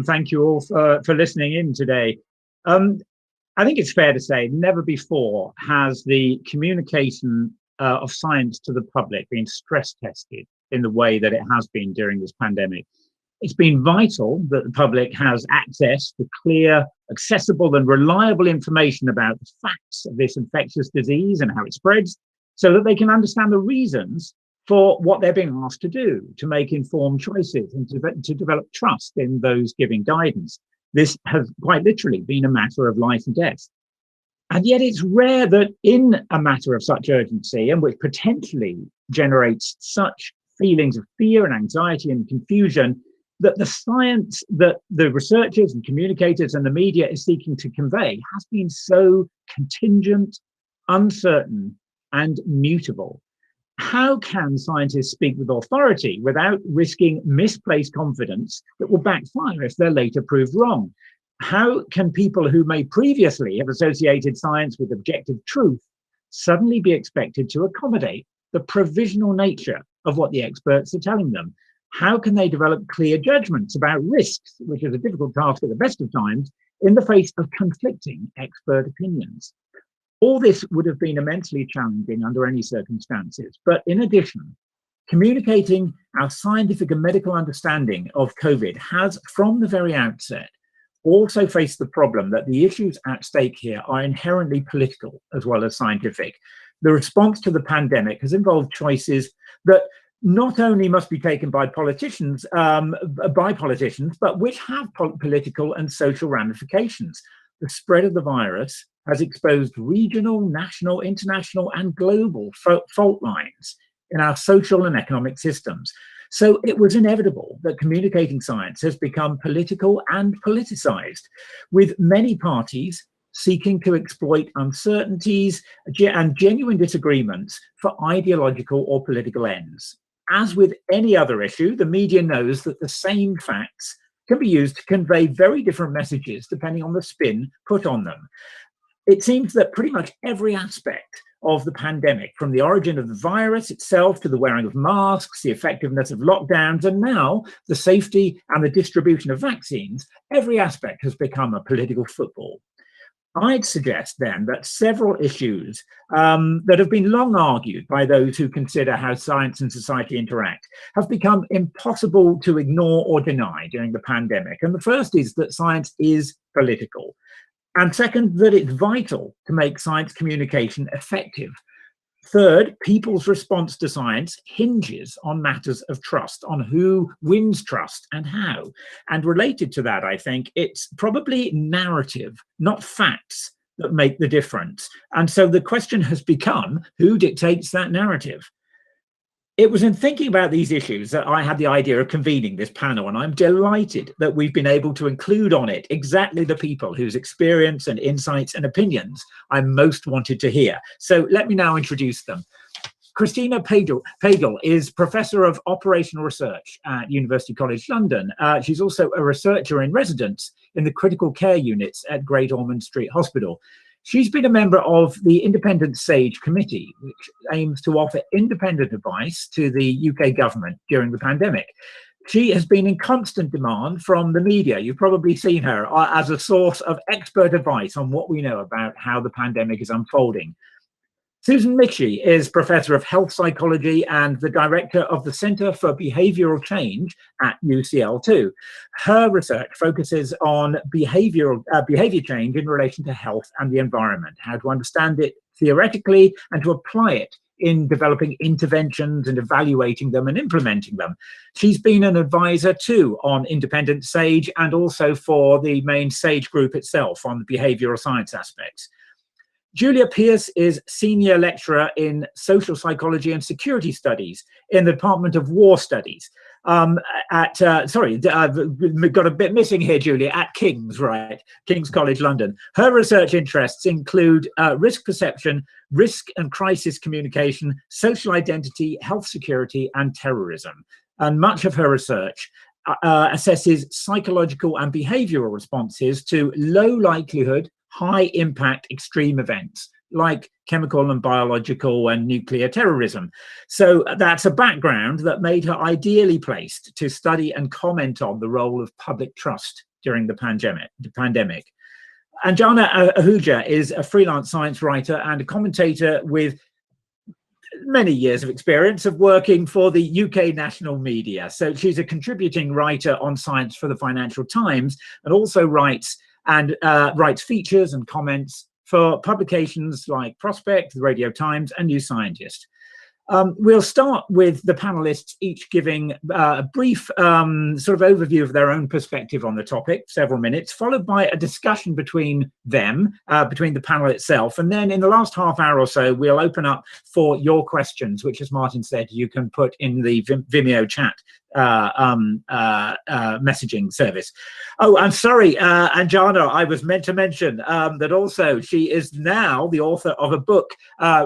Thank you all for listening in today. I think it's fair to say never before has the communication of science to the public been stress tested in the way that it has been during this pandemic. It's been vital that the public has access to clear, accessible and reliable information about the facts of this infectious disease and how it spreads, so that they can understand the reasons for what they're being asked to do, to make informed choices and to develop trust in those giving guidance. This has quite literally been a matter of life and death. And yet it's rare that in a matter of such urgency, and which potentially generates such feelings of fear and anxiety and confusion, that the science that the researchers and communicators and the media is seeking to convey has been so contingent, uncertain, and mutable. How can scientists speak with authority without risking misplaced confidence that will backfire if they're later proved wrong? How can people who may previously have associated science with objective truth suddenly be expected to accommodate the provisional nature of what the experts are telling them? How can they develop clear judgments about risks, which is a difficult task at the best of times, in the face of conflicting expert opinions? All this would have been immensely challenging under any circumstances. But in addition, communicating our scientific and medical understanding of COVID has, from the very outset, also faced the problem that the issues at stake here are inherently political as well as scientific. The response to the pandemic has involved choices that not only must be taken by politicians, but which have political and social ramifications. The spread of the virus has exposed regional, national, international, and global fault lines in our social and economic systems. So it was inevitable that communicating science has become political and politicized, with many parties seeking to exploit uncertainties and genuine disagreements for ideological or political ends. As with any other issue, the media knows that the same facts can be used to convey very different messages depending on the spin put on them. It seems that pretty much every aspect of the pandemic, from the origin of the virus itself to the wearing of masks, the effectiveness of lockdowns, and now the safety and the distribution of vaccines, every aspect has become a political football. I'd suggest then that several issues that have been long argued by those who consider how science and society interact have become impossible to ignore or deny during the pandemic. And the first is that science is political. And second, that it's vital to make science communication effective. Third, people's response to science hinges on matters of trust, on who wins trust and how. And related to that, I think, it's probably narrative, not facts, that make the difference. And so the question has become, who dictates that narrative? It was in thinking about these issues that I had the idea of convening this panel, and I'm delighted that we've been able to include on it exactly the people whose experience and insights and opinions I most wanted to hear. So let me now introduce them. Christina Pagel is Professor of Operational Research at University College London. She's also a researcher in residence in the critical care units at Great Ormond Street Hospital. She's been a member of the Independent SAGE Committee, which aims to offer independent advice to the UK government during the pandemic. She has been in constant demand from the media. You've probably seen her as a source of expert advice on what we know about how the pandemic is unfolding. Susan Michie is Professor of Health Psychology and the Director of the Centre for Behavioural Change at UCL2. Her research focuses on behaviour change in relation to health and the environment, how to understand it theoretically and to apply it in developing interventions and evaluating them and implementing them. She's been an advisor too on independent SAGE and also for the main SAGE group itself on the behavioural science aspects. Julia Pearce is Senior Lecturer in Social Psychology and Security Studies in the Department of War Studies I've got a bit missing here, Julia, at King's, right? King's College London. Her research interests include risk perception, risk and crisis communication, social identity, health security, and terrorism. And much of her research assesses psychological and behavioral responses to low likelihood, high impact extreme events like chemical and biological and nuclear terrorism. So that's a background that made her ideally placed to study and comment on the role of public trust during the pandemic. Anjana Ahuja is a freelance science writer and a commentator with many years of experience of working for the UK national media. So she's a contributing writer on science for the Financial Times, and also writes features and comments for publications like Prospect, the Radio Times, and New Scientist. We'll start with the panelists each giving a brief sort of overview of their own perspective on the topic, several minutes, followed by a discussion between them, between the panel itself. And then in the last half hour or so, we'll open up for your questions, which, as Martin said, you can put in the Vimeo chat messaging service. Oh, I'm sorry, Anjana, I was meant to mention that also she is now the author of a book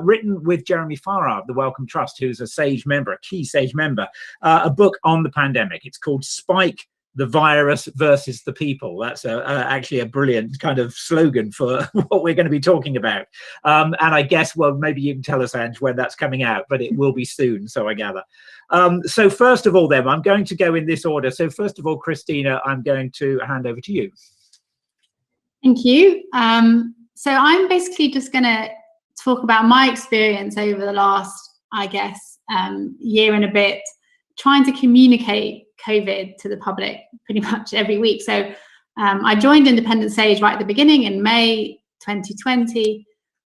written with Jeremy Farrar, the Wellcome Trust, who's a SAGE member, a key SAGE member, a book on the pandemic. It's called Spike, the Virus versus the People. That's actually a brilliant kind of slogan for what we're going to be talking about. And I guess, well, maybe you can tell us, Ange, when that's coming out, but it will be soon, so I gather. So first of all, then, I'm going to go in this order. So first of all, Christina, I'm going to hand over to you. Thank you. So I'm basically just going to talk about my experience over the last, I guess, year and a bit, trying to communicate COVID to the public pretty much every week. So I joined Independent SAGE right at the beginning in May 2020,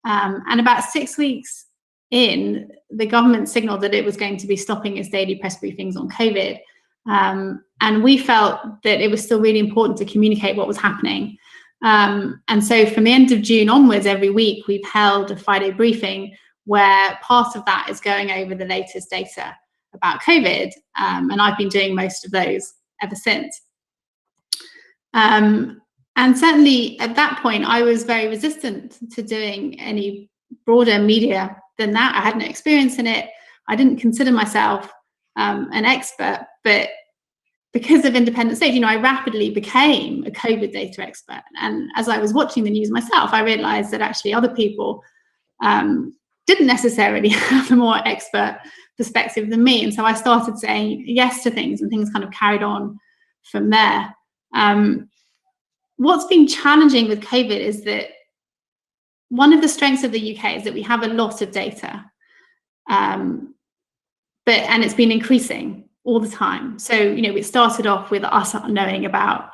and about 6 weeks in, the government signaled that it was going to be stopping its daily press briefings on COVID. And we felt that it was still really important to communicate what was happening. And so from the end of June onwards, every week, we've held a Friday briefing where part of that is going over the latest data about COVID. And I've been doing most of those ever since. And certainly at that point, I was very resistant to doing any broader media than that. I had no experience in it. I didn't consider myself an expert, but because of Independent SAGE, you know, I rapidly became a COVID data expert. And as I was watching the news myself, I realized that actually other people didn't necessarily have a more expert perspective than me. And so I started saying yes to things, and things kind of carried on from there. What's been challenging with COVID is that one of the strengths of the UK is that we have a lot of data, and it's been increasing all the time. So, you know, it started off with us knowing about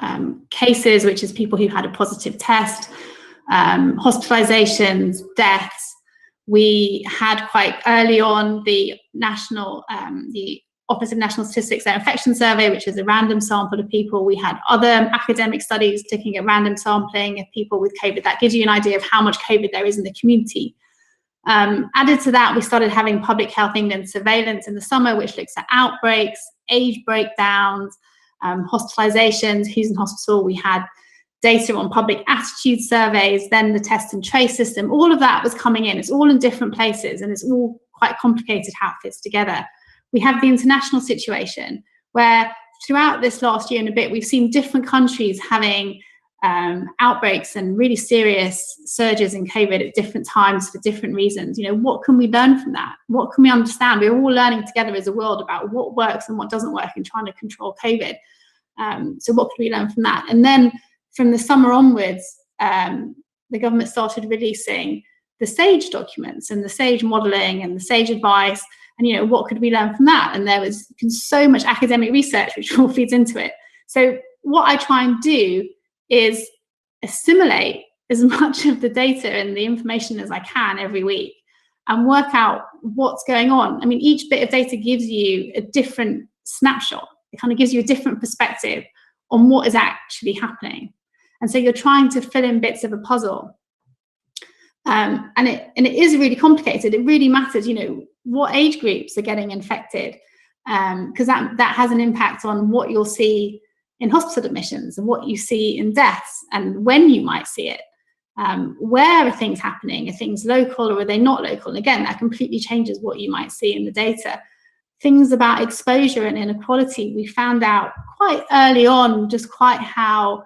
cases, which is people who had a positive test, hospitalizations, deaths. We had quite early on the Office of National Statistics, their infection survey, which is a random sample of people. We had other academic studies looking at random sampling of people with COVID. That gives you an idea of how much COVID there is in the community. Added to that, we started having Public Health England surveillance in the summer, which looks at outbreaks, age breakdowns, hospitalizations, who's in hospital. We had data on public attitude surveys, then the test and trace system. All of that was coming in. It's all in different places, and it's all quite complicated how it fits together. We have the international situation where throughout this last year and a bit, we've seen different countries having outbreaks and really serious surges in COVID at different times for different reasons. You know, what can we learn from that? What can we understand? We're all learning together as a world about what works and what doesn't work in trying to control COVID. So what could we learn from that? And then from the summer onwards, the government started releasing the SAGE documents and the SAGE modelling and the SAGE advice. And, you know, what could we learn from that? And there was so much academic research, which all feeds into it. So what I try and do is assimilate as much of the data and the information as I can every week and work out what's going on. I mean, each bit of data gives you a different snapshot. It kind of gives you a different perspective on what is actually happening. And so you're trying to fill in bits of a puzzle. And it is really complicated. It really matters, you know, what age groups are getting infected, because that has an impact on what you'll see in hospital admissions and what you see in deaths and when you might see it. Where are things happening? Are things local or are they not local? And again, that completely changes what you might see in the data. Things about exposure and inequality, we found out quite early on just quite how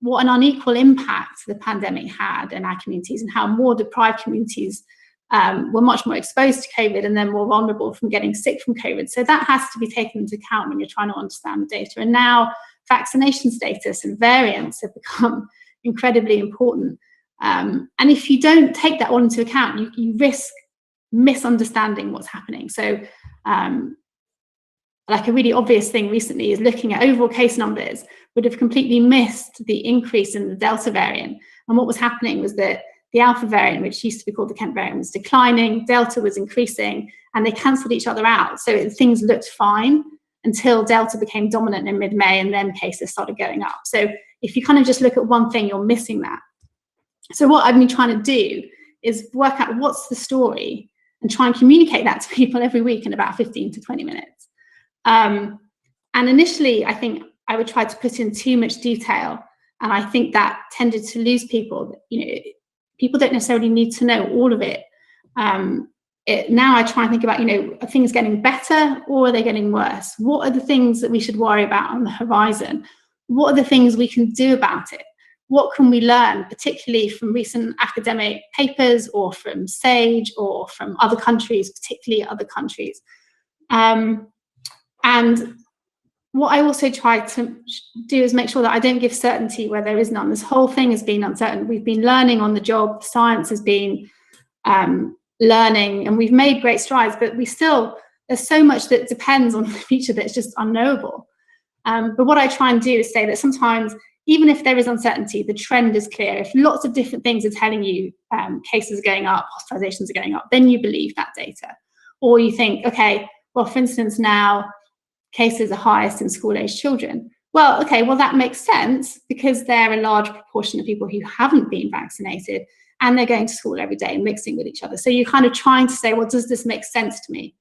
what an unequal impact the pandemic had in our communities, and how more deprived communities were much more exposed to COVID and then more vulnerable from getting sick from COVID. So that has to be taken into account when you're trying to understand the data. And now vaccination status and variants have become incredibly important. And if you don't take that all into account, you risk misunderstanding what's happening. So like a really obvious thing recently is looking at overall case numbers would have completely missed the increase in the Delta variant. And what was happening was that the Alpha variant, which used to be called the Kent variant, was declining, Delta was increasing, and they cancelled each other out. So things looked fine until Delta became dominant in mid-May, and then cases started going up. So if you kind of just look at one thing, you're missing that. So what I've been trying to do is work out what's the story and try and communicate that to people every week in about 15 to 20 minutes. And initially, I think I would try to put in too much detail, and I think that tended to lose people. People don't necessarily need to know all of it. Now I try and think about, are things getting better or are they getting worse? What are the things that we should worry about on the horizon? What are the things we can do about it? What can we learn, particularly from recent academic papers or from SAGE or from other countries, particularly other countries? And what I also try to do is make sure that I don't give certainty where there is none. This whole thing has been uncertain. We've been learning on the job. Science has been learning, and we've made great strides, but there's so much that depends on the future that's just unknowable. But what I try and do is say that sometimes, even if there is uncertainty, the trend is clear. If lots of different things are telling you cases are going up, hospitalizations are going up, then you believe that data. Or you think, okay, well, for instance, now cases are highest in school-aged children. Well, okay, well, that makes sense because they're a large proportion of people who haven't been vaccinated and they're going to school every day and mixing with each other. So you're kind of trying to say, well, does this make sense to me?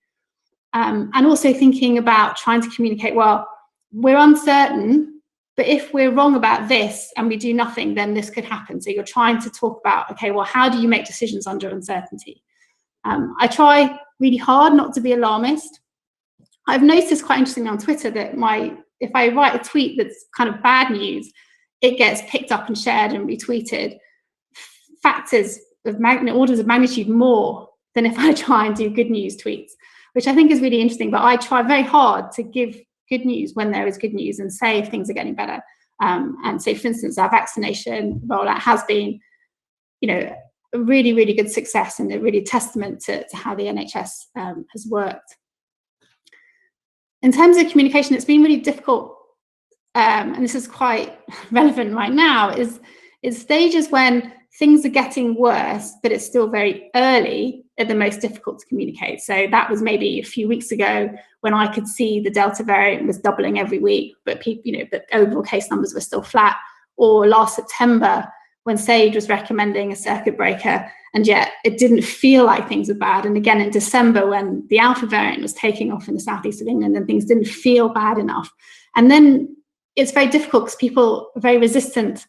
And also thinking about trying to communicate, well, we're uncertain, but if we're wrong about this and we do nothing, then this could happen. So you're trying to talk about, okay, well, how do you make decisions under uncertainty? I try really hard not to be alarmist. I've noticed quite interestingly on Twitter that if I write a tweet that's kind of bad news, it gets picked up and shared and retweeted factors of orders of magnitude more than if I try and do good news tweets, which I think is really interesting. But I try very hard to give good news when there is good news and say if things are getting better. And say, for instance, our vaccination rollout has been, a really, really good success and a really testament to how the NHS has worked. In terms of communication, it's been really difficult, and this is quite relevant right now, is stages when things are getting worse, but it's still very early, are the most difficult to communicate. So that was maybe a few weeks ago when I could see the Delta variant was doubling every week, but people, but overall case numbers were still flat. Or last September when SAGE was recommending a circuit breaker, and yet it didn't feel like things were bad. And again, in December, when the Alpha variant was taking off in the southeast of England and things didn't feel bad enough. And then it's very difficult because people are very resistant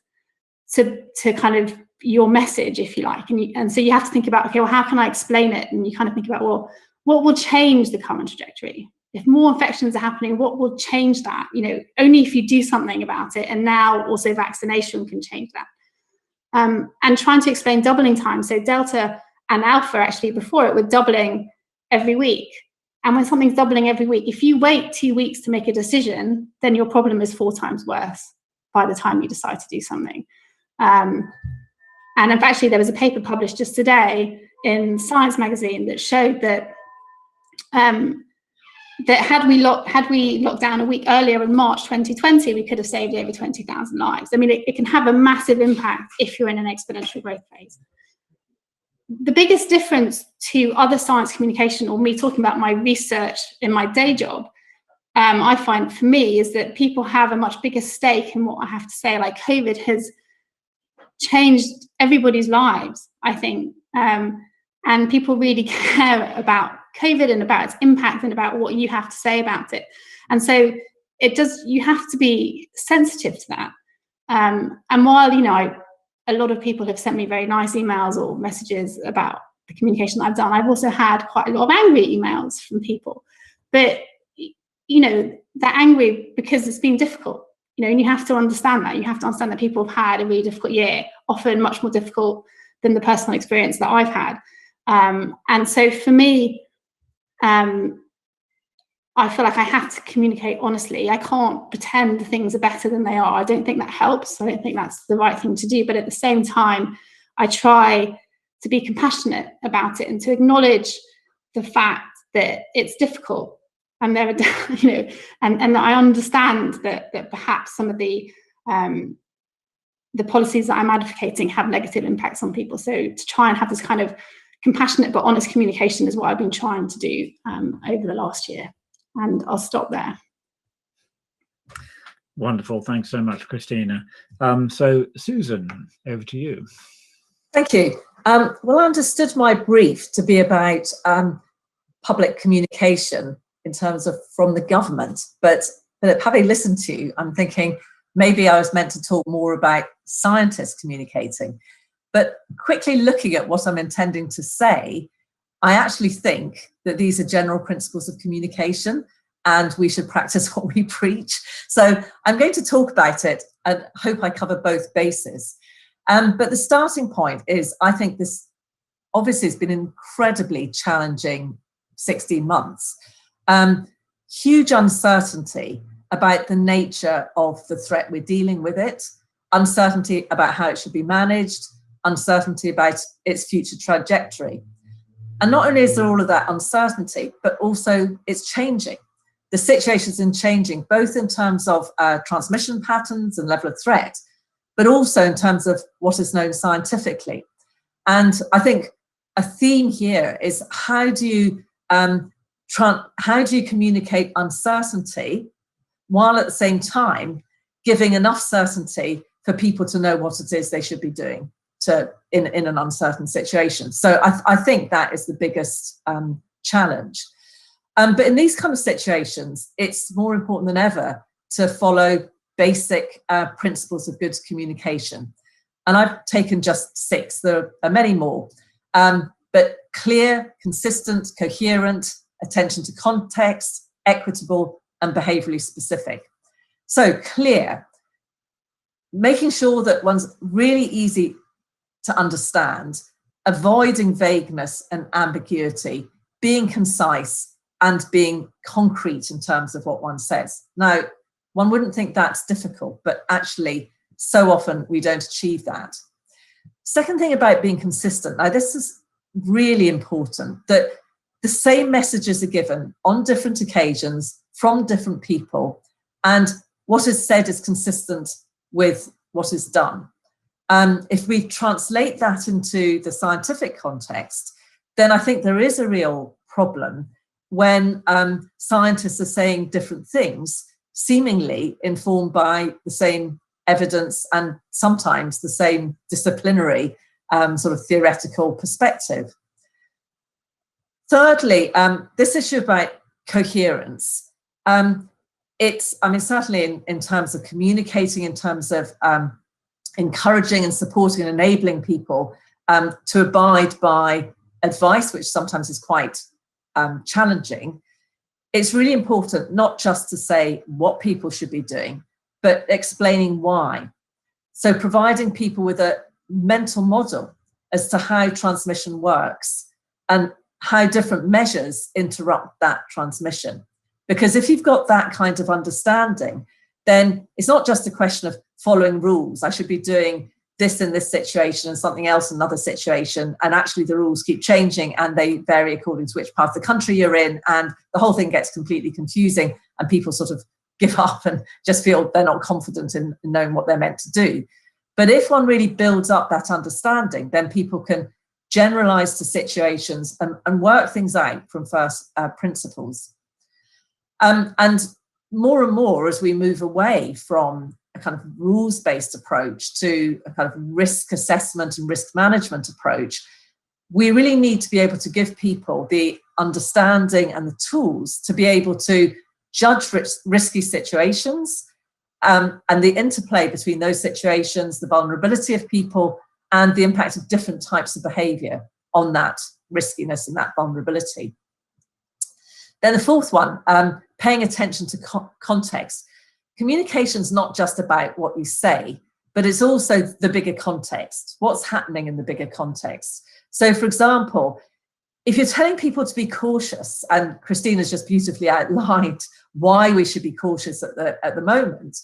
to kind of your message, if you like. And so you have to think about, okay, well, how can I explain it? And you kind of think about, well, what will change the current trajectory? If more infections are happening, what will change that? Only if you do something about it. And now also vaccination can change that. And trying to explain doubling time. So Delta and Alpha actually before it were doubling every week. And when something's doubling every week, if you wait 2 weeks to make a decision, then your problem is 4 times worse by the time you decide to do something. And actually, there was a paper published just today in Science magazine that showed that had we locked down a week earlier in March 2020, we could have saved over 20,000 lives. I mean, it can have a massive impact if you're in an exponential growth phase. The biggest difference to other science communication, or me talking about my research in my day job, I find for me is that people have a much bigger stake in what I have to say. Like COVID has changed everybody's lives, I think, and people really care about COVID and about its impact and about what you have to say about it. And so you have to be sensitive to that. And while, a lot of people have sent me very nice emails or messages about the communication that I've done, I've also had quite a lot of angry emails from people. But, they're angry because it's been difficult. and you have to understand that. You have to understand that people have had a really difficult year, often much more difficult than the personal experience that I've had. And so for me, I feel like I have to communicate honestly. I can't pretend things are better than they are. I don't think that helps. I don't think that's the right thing to do. But at the same time, I try to be compassionate about it and to acknowledge the fact that it's difficult. And there are, and I understand that perhaps some of the policies that I'm advocating have negative impacts on people. So to try and have this kind of compassionate but honest communication is what I've been trying to do over the last year. And I'll stop there. Wonderful. Thanks so much, Christina. So Susan, over to you. Thank you. Well, I understood my brief to be about public communication in terms of from the government, but having listened to you, I'm thinking maybe I was meant to talk more about scientists communicating. But quickly looking at what I'm intending to say, I actually think that these are general principles of communication and we should practice what we preach. So I'm going to talk about it and hope I cover both bases. But the starting point is, I think this obviously has been an incredibly challenging 16 months. Huge uncertainty about the nature of the threat we're dealing with it, uncertainty about how it should be managed, uncertainty about its future trajectory. And not only is there all of that uncertainty, but also it's changing. The situation's changing, both in terms of transmission patterns and level of threat, but also in terms of what is known scientifically. And I think a theme here is how do you communicate uncertainty while at the same time giving enough certainty for people to know what it is they should be doing in an uncertain situation. So I think that is the biggest challenge. But in these kind of situations, it's more important than ever to follow basic principles of good communication. And I've taken just 6, there are many more, but clear, consistent, coherent, attention to context, equitable, and behaviourally specific. So clear, making sure that one's really easy to understand, avoiding vagueness and ambiguity, being concise and being concrete in terms of what one says. Now, one wouldn't think that's difficult, but actually so often we don't achieve that. Second thing about being consistent, now this is really important, that the same messages are given on different occasions from different people, and what is said is consistent with what is done. If we translate that into the scientific context, then I think there is a real problem when scientists are saying different things, seemingly informed by the same evidence and sometimes the same disciplinary sort of theoretical perspective. Thirdly, this issue about coherence. Certainly in terms of communicating, in terms of encouraging and supporting and enabling people to abide by advice, which sometimes is quite challenging, it's really important not just to say what people should be doing, but explaining why. So providing people with a mental model as to how transmission works and how different measures interrupt that transmission. Because if you've got that kind of understanding, then it's not just a question of following rules. I should be doing this in this situation and something else in another situation. And actually the rules keep changing and they vary according to which part of the country you're in. And the whole thing gets completely confusing and people sort of give up and just feel they're not confident in knowing what they're meant to do. But if one really builds up that understanding, then people can generalize to situations and work things out from first principles. And more as we move away from a kind of rules-based approach to a kind of risk assessment and risk management approach, we really need to be able to give people the understanding and the tools to be able to judge risky situations and the interplay between those situations, the vulnerability of people, and the impact of different types of behaviour on that riskiness and that vulnerability. Then the fourth one, paying attention to context. communication's not just about what you say, but it's also the bigger context, what's happening in the bigger context. So, for example, if you're telling people to be cautious, and Christina's just beautifully outlined why we should be cautious at the moment,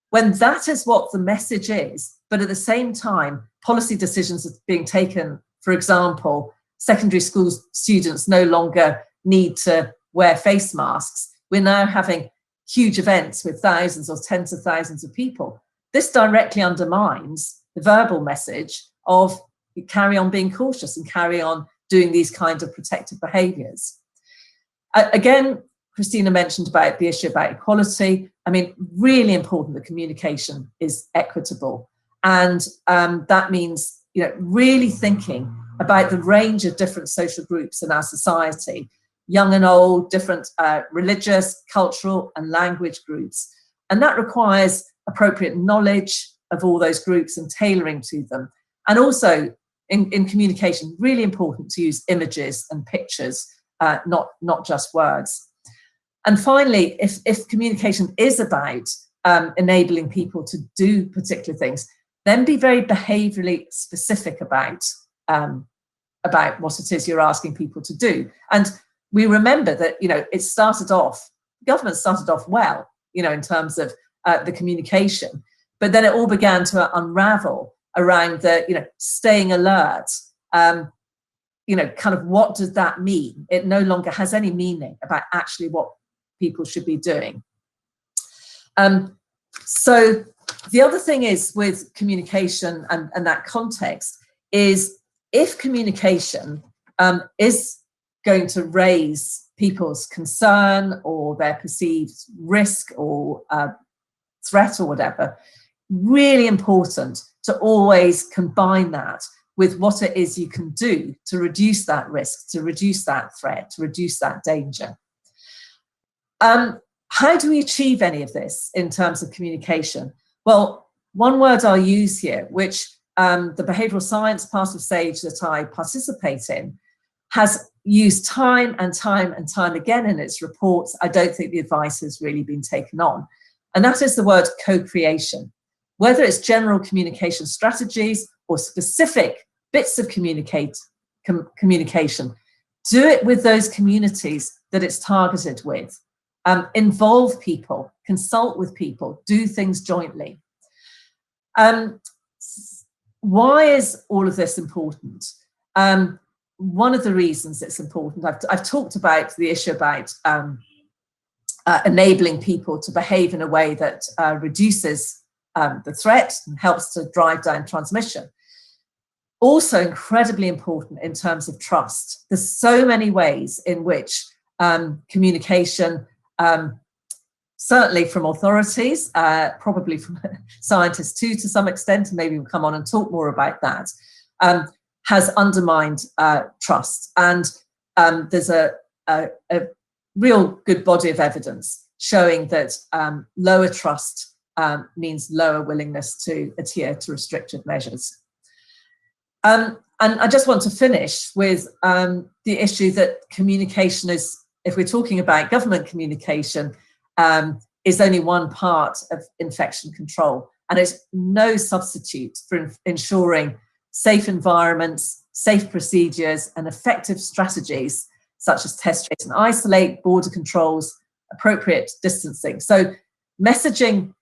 when that is what the message is, but at the same time, policy decisions are being taken, for example, secondary school students no longer need to wear face masks. We're now having huge events with thousands or tens of thousands of people. This directly undermines the verbal message of carry on being cautious and carry on doing these kinds of protective behaviours. Again, Christina mentioned about the issue about equality. I mean, really important that communication is equitable. And that means, really thinking about the range of different social groups in our society, young and old, different religious, cultural and language groups. And that requires appropriate knowledge of all those groups and tailoring to them. And also in communication, really important to use images and pictures, not just words. And finally, if communication is about enabling people to do particular things, then be very behaviourally specific about what it is you're asking people to do. And we remember that, government started off well, in terms of the communication, but then it all began to unravel around the, staying alert, kind of what does that mean? It no longer has any meaning about actually what people should be doing. So the other thing is with communication and that context is if communication is going to raise people's concern or their perceived risk or threat or whatever, really important to always combine that with what it is you can do to reduce that risk, to reduce that threat, to reduce that danger. How do we achieve any of this in terms of communication? Well, one word I'll use here, which the behavioural science part of SAGE that I participate in has used time and time and time again in its reports. I don't think the advice has really been taken on. And that is the word co-creation. Whether it's general communication strategies or specific bits of communication, do it with those communities that it's targeted with. Involve people, consult with people, do things jointly. Why is all of this important? One of the reasons it's important, I've talked about the issue about enabling people to behave in a way that reduces the threat and helps to drive down transmission. Also incredibly important in terms of trust. There's so many ways in which communication, certainly from authorities, probably from scientists too, to some extent, and maybe we'll come on and talk more about that, has undermined trust. And there's a real good body of evidence showing that lower trust means lower willingness to adhere to restrictive measures. And I just want to finish with the issue that communication is, if we're talking about government communication, is only one part of infection control, and it's no substitute for ensuring safe environments, safe procedures, and effective strategies such as test, trace, and isolate, border controls, appropriate distancing. So messaging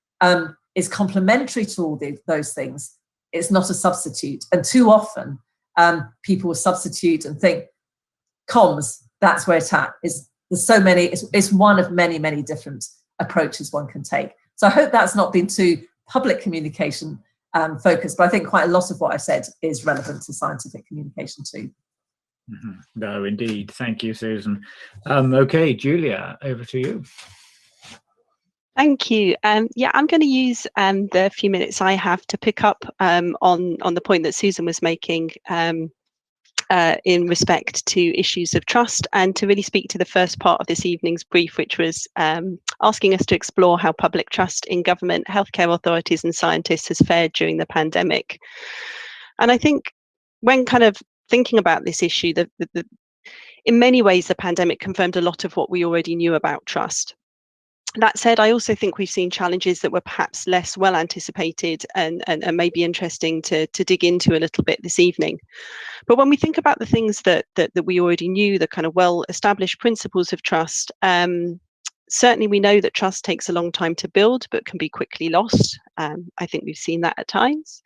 is complementary to all those things. It's not a substitute. And too often, people will substitute and think, comms, that's where it's at. There's so many, it's one of many, many different approaches one can take. So I hope that's not been too public communication focused, but I think quite a lot of what I've said is relevant to scientific communication too. Mm-hmm. No, indeed. Thank you, Susan. Okay, Julia, over to you. Thank you. Yeah, I'm going to use the few minutes I have to pick up on the point that Susan was making in respect to issues of trust, and to really speak to the first part of this evening's brief, which was asking us to explore how public trust in government, healthcare authorities and scientists has fared during the pandemic. And I think when kind of thinking about this issue, in many ways, the pandemic confirmed a lot of what we already knew about trust. That said, I also think we've seen challenges that were perhaps less well anticipated and may be interesting to dig into a little bit this evening. But when we think about the things that we already knew, the kind of well-established principles of trust, certainly we know that trust takes a long time to build, but can be quickly lost. I think we've seen that at times.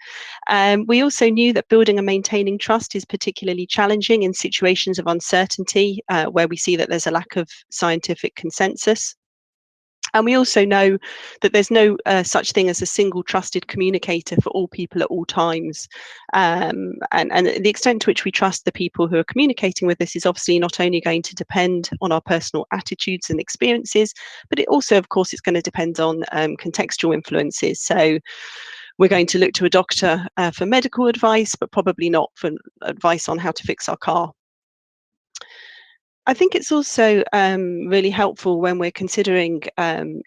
We also knew that building and maintaining trust is particularly challenging in situations of uncertainty, where we see that there's a lack of scientific consensus. And we also know that there's no such thing as a single trusted communicator for all people at all times. And the extent to which we trust the people who are communicating with us is obviously not only going to depend on our personal attitudes and experiences, but it also, of course, is going to depend on contextual influences. So we're going to look to a doctor for medical advice, but probably not for advice on how to fix our car. I think it's also really helpful when we're considering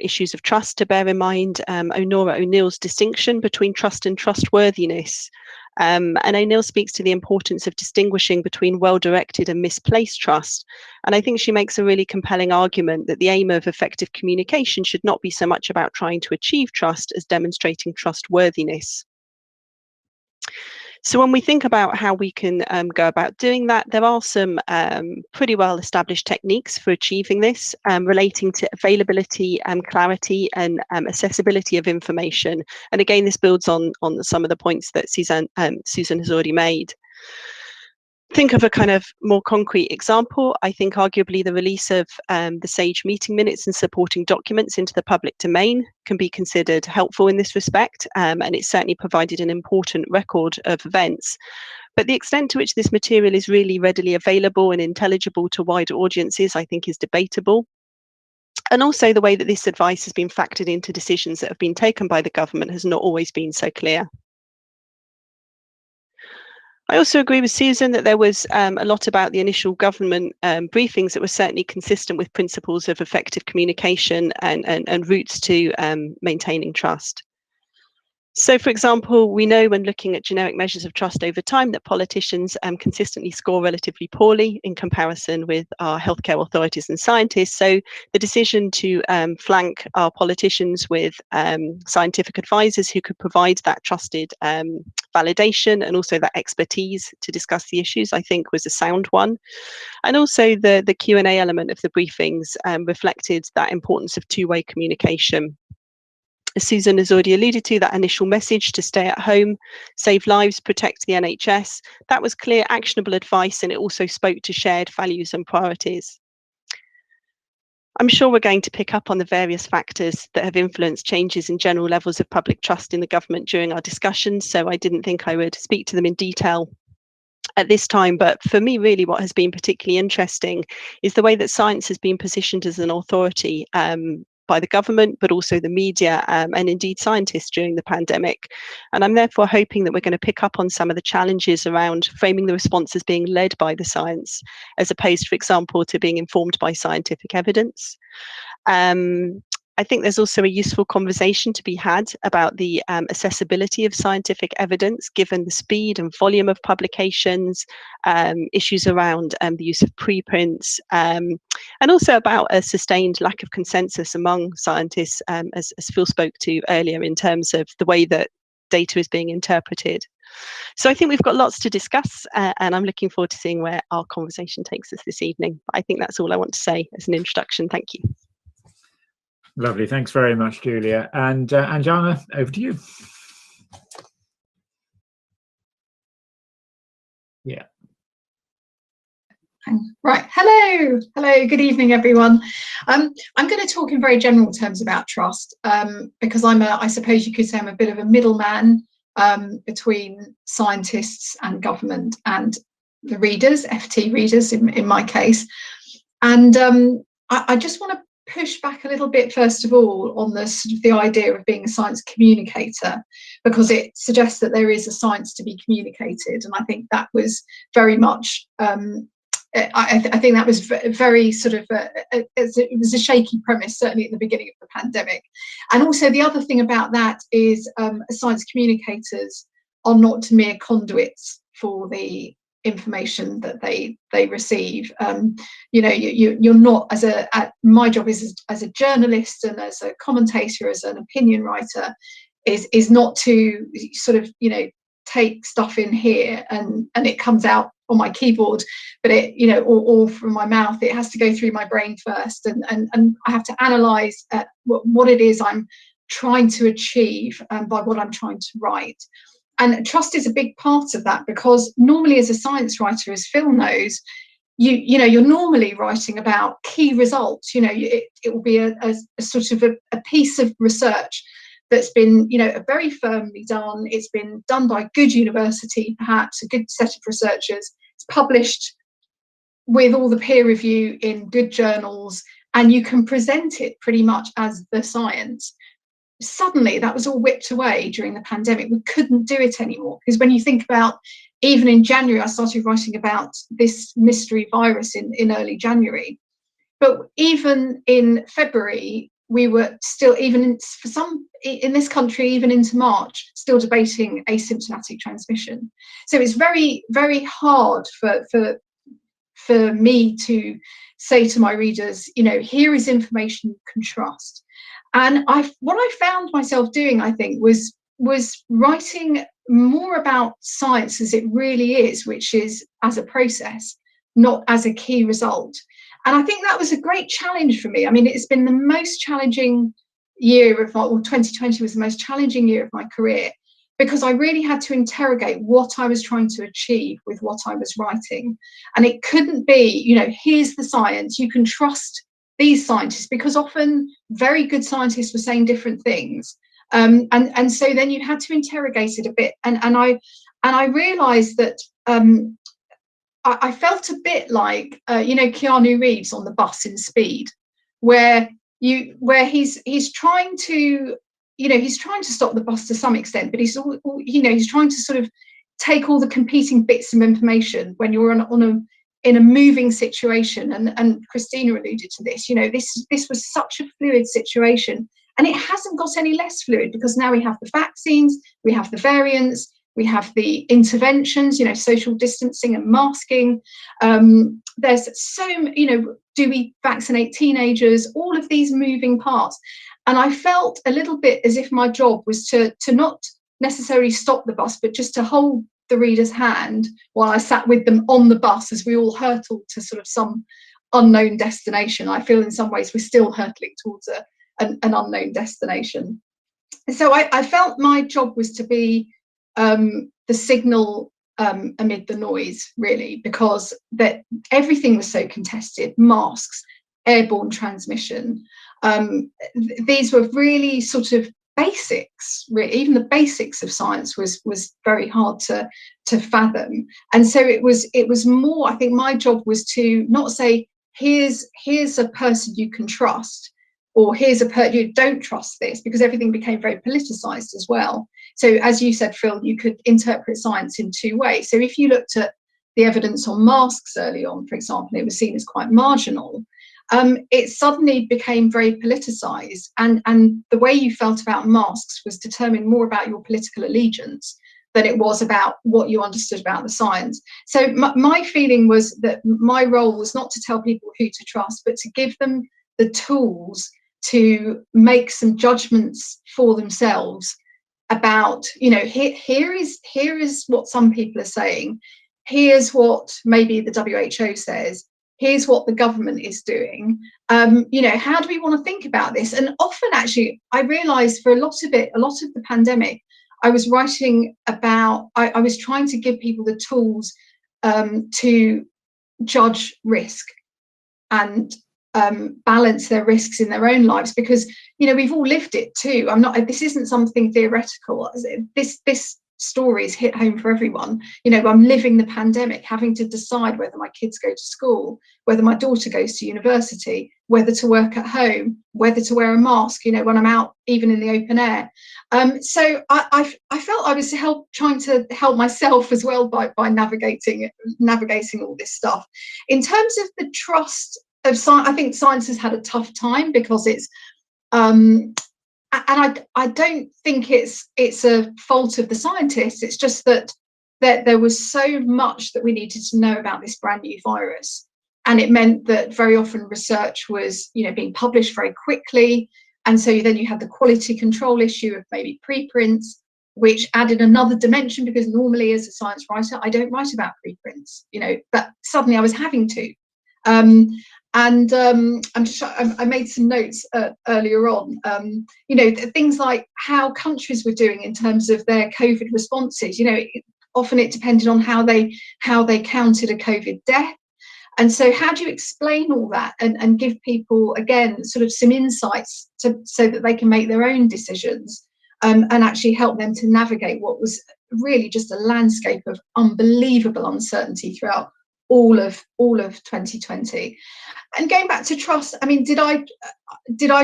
issues of trust to bear in mind Onora O'Neill's distinction between trust and trustworthiness. And O'Neill speaks to the importance of distinguishing between well-directed and misplaced trust. And I think she makes a really compelling argument that the aim of effective communication should not be so much about trying to achieve trust as demonstrating trustworthiness. So when we think about how we can go about doing that, there are some pretty well established techniques for achieving this, relating to availability, clarity, and accessibility of information. And again, this builds on some of the points that Susan has already made. Think of a kind of more concrete example. I think arguably the release of the SAGE meeting minutes and supporting documents into the public domain can be considered helpful in this respect, and it certainly provided an important record of events. But the extent to which this material is really readily available and intelligible to wider audiences, I think, is debatable. And also the way that this advice has been factored into decisions that have been taken by the government has not always been so clear. I also agree with Susan that there was a lot about the initial government briefings that were certainly consistent with principles of effective communication and routes to maintaining trust. So, for example, we know when looking at generic measures of trust over time that politicians consistently score relatively poorly in comparison with our healthcare authorities and scientists. So the decision to flank our politicians with scientific advisors who could provide that trusted validation and also that expertise to discuss the issues, I think, was a sound one. And also the Q&A element of the briefings reflected that importance of two-way communication. As Susan has already alluded to, that initial message to stay at home, save lives, protect the NHS, that was clear, actionable advice, and it also spoke to shared values and priorities. I'm sure we're going to pick up on the various factors that have influenced changes in general levels of public trust in the government during our discussions, so I didn't think I would speak to them in detail at this time. But for me, really, what has been particularly interesting is the way that science has been positioned as an authority by the government, but also the media and indeed scientists during the pandemic. And I'm therefore hoping that we're going to pick up on some of the challenges around framing the response as being led by the science, as opposed, for example, to being informed by scientific evidence. I think there's also a useful conversation to be had about the accessibility of scientific evidence, given the speed and volume of publications, issues around the use of preprints, and also about a sustained lack of consensus among scientists, as Phil spoke to earlier, in terms of the way that data is being interpreted. So I think we've got lots to discuss, and I'm looking forward to seeing where our conversation takes us this evening. I think that's all I want to say as an introduction. Thank you. Lovely. Thanks very much, Julia. And Anjana, over to you. Yeah. Right. Hello. Good evening, everyone. I'm going to talk in very general terms about trust, because I suppose you could say I'm a bit of a middleman between scientists and government and the readers, FT readers in my case. And I just want to push back a little bit, first of all, on the sort of the idea of being a science communicator, because it suggests that there is a science to be communicated, and I think that was very much I think that was very sort of it was a shaky premise, certainly at the beginning of the pandemic. And also the other thing about that is science communicators are not mere conduits for the information that they receive. You're not, my job is as a journalist and as a commentator, as an opinion writer, is not to sort of take stuff in here and it comes out on my keyboard, but it or from my mouth. It has to go through my brain first, and I have to analyze what it is I'm trying to achieve by what I'm trying to write. And trust is a big part of that, because normally as a science writer, as Phil knows, you're normally writing about key results. It will be a sort of a piece of research that's been very firmly done. It's been done by a good university, perhaps a good set of researchers. It's published with all the peer review in good journals, and you can present it pretty much as the science. Suddenly that was all whipped away during the pandemic. We couldn't do it anymore, because when you think about, even in January, I started writing about this mystery virus in early January, but even in February we were still, even for some in this country, even into March, still debating asymptomatic transmission. So it's very, very hard for me to say to my readers, here is information you can trust. And what I found myself doing, I think, was writing more about science as it really is, which is as a process, not as a key result. And I think that was a great challenge for me. I mean, it's been the most challenging year of 2020 was the most challenging year of my career, because I really had to interrogate what I was trying to achieve with what I was writing. And it couldn't be, here's the science, you can trust these scientists, because often very good scientists were saying different things. And so then you had to interrogate it a bit. And I realized that I felt a bit like Keanu Reeves on the bus in Speed, where he's trying to stop the bus to some extent, but he's trying to sort of take all the competing bits of information when you're in a moving situation. And Christina alluded to this. This was such a fluid situation, and it hasn't got any less fluid, because now we have the vaccines, we have the variants, we have the interventions, social distancing and masking. There's do we vaccinate teenagers? All of these moving parts. And I felt a little bit as if my job was to not necessarily stop the bus, but just to hold the reader's hand while I sat with them on the bus as we all hurtled to sort of some unknown destination. I feel in some ways we're still hurtling towards an unknown destination. So I felt my job was to be the signal amid the noise, really, because that everything was so contested. Masks, airborne transmission, these were really sort of basics. Really, even the basics of science was very hard to fathom. And so it was more, I think my job was to not say, here's a person you can trust, or here's you don't trust this, because everything became very politicized as well. So as you said, Phil, you could interpret science in two ways. So if you looked at the evidence on masks early on, for example, it was seen as quite marginal. It suddenly became very politicized, and the way you felt about masks was determined more about your political allegiance than it was about what you understood about the science. So my feeling was that my role was not to tell people who to trust, but to give them the tools to make some judgments for themselves about, here is what some people are saying, here's what maybe the WHO says, here's what the government is doing. How do we want to think about this? And often, actually, I realized for a lot of the pandemic, I was writing about, I was trying to give people the tools to judge risk and balance their risks in their own lives, because we've all lived it too. This isn't something theoretical. This story is hit home for everyone. I'm living the pandemic, having to decide whether my kids go to school, whether my daughter goes to university, whether to work at home, whether to wear a mask, when I'm out, even in the open air. So I felt I was trying to help myself as well by navigating all this stuff. In terms of the trust of science, I think science has had a tough time, because it's and I don't think it's a fault of the scientists. It's just that that there was so much that we needed to know about this brand new virus. And it meant that very often research was, being published very quickly. And so then you had the quality control issue of maybe preprints, which added another dimension, because normally as a science writer, I don't write about preprints, but suddenly I was having to. I made some notes earlier on, things like how countries were doing in terms of their COVID responses. Often it depended on how they counted a COVID death. And so how do you explain all that and give people, again, sort of some insights so that they can make their own decisions, and actually help them to navigate what was really just a landscape of unbelievable uncertainty throughout all of 2020. And going back to trust, I mean, did I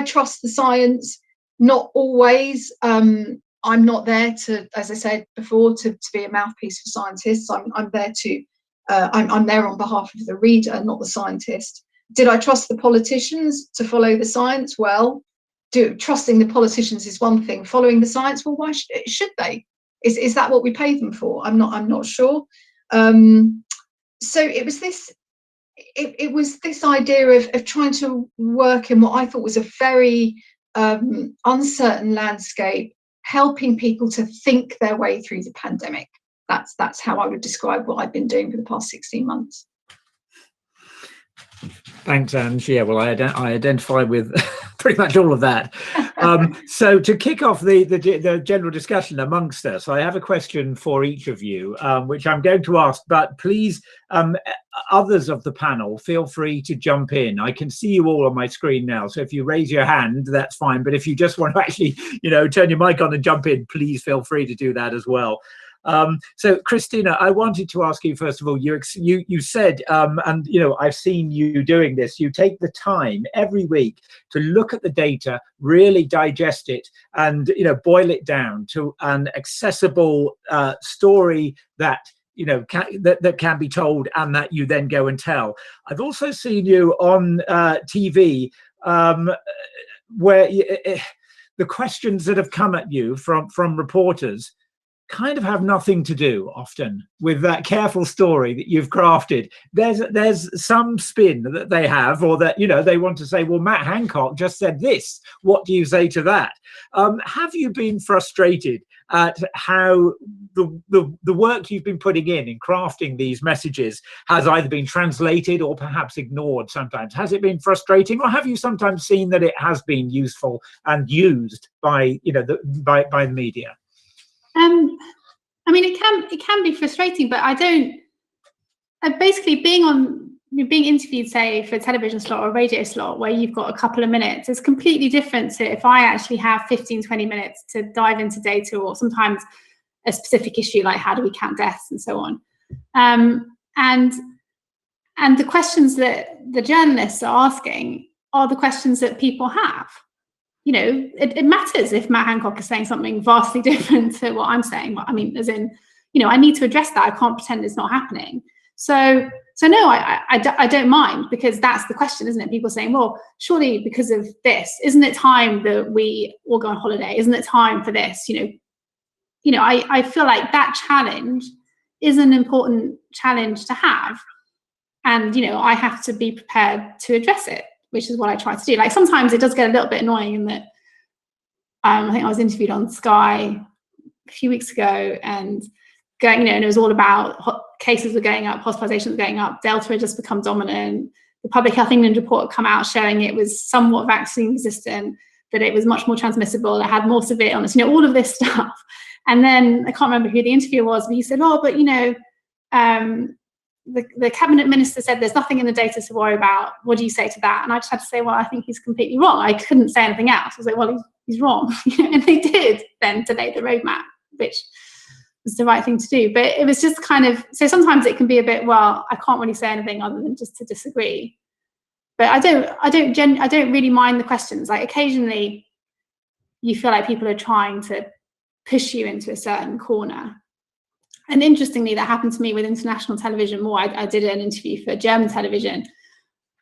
trust the science? Not always. I'm not there to, as I said before, to be a mouthpiece for scientists. I'm there to I'm there on behalf of the reader, not the scientist. Did I trust the politicians to follow the science? Well, trusting the politicians is one thing. Following the science, well, why should they? Is that what we pay them for? I'm not sure. So it was this. It was this idea of trying to work in what I thought was a very uncertain landscape, helping people to think their way through the pandemic. That's how I would describe what I've been doing for the past 16 months. Thanks, Ange. Yeah, well, I identify with pretty much all of that. So to kick off the general discussion amongst us, I have a question for each of you, which I'm going to ask, but please, others of the panel, feel free to jump in. I can see you all on my screen now, so if you raise your hand, that's fine. But if you just want to actually, turn your mic on and jump in, please feel free to do that as well. So Christina, I wanted to ask you, first of all, you said, and I've seen you doing this, you take the time every week to look at the data, really digest it, and boil it down to an accessible story that that can be told, and that you then go and tell. I've also seen you on TV where the questions that have come at you from reporters kind of have nothing to do often with that careful story that you've crafted. There's some spin that they have, or that they want to say, well, Matt Hancock just said this, what do you say to that? Have you been frustrated at how the work you've been putting in crafting these messages has either been translated or perhaps ignored sometimes? Has it been frustrating, or have you sometimes seen that it has been useful and used by by the media? I mean, it can be frustrating, but I don't. Basically, being interviewed, say, for a television slot or a radio slot, where you've got a couple of minutes, is completely different to if I actually have 15, 20 minutes to dive into data, or sometimes a specific issue like how do we count deaths and so on. And the questions that the journalists are asking are the questions that people have. It matters if Matt Hancock is saying something vastly different to what I'm saying. I mean, as in, I need to address that. I can't pretend it's not happening. So no, I don't mind, because that's the question, isn't it? People saying, well, surely because of this, isn't it time that we all go on holiday? Isn't it time for this? I feel like that challenge is an important challenge to have. And, I have to be prepared to address it, which is what I try to do. Like, sometimes it does get a little bit annoying in that I think I was interviewed on Sky a few weeks ago, and and it was all about cases were going up, hospitalizations were going up, Delta had just become dominant. The Public Health England report had come out showing it was somewhat vaccine resistant, that it was much more transmissible, it had more severe illness, all of this stuff. And then I can't remember who the interviewer was, but he said, oh, but the cabinet minister said there's nothing in the data to worry about. What do you say to that? And I just had to say, well, I think he's completely wrong. I couldn't say anything else. I was like, well, he's wrong. And they did then delay the roadmap, which was the right thing to do. But it was just kind of, so sometimes it can be a bit, well, I can't really say anything other than just to disagree. But I don't really mind the questions. Like, occasionally you feel like people are trying to push you into a certain corner. And interestingly, that happened to me with international television more. I did an interview for German television,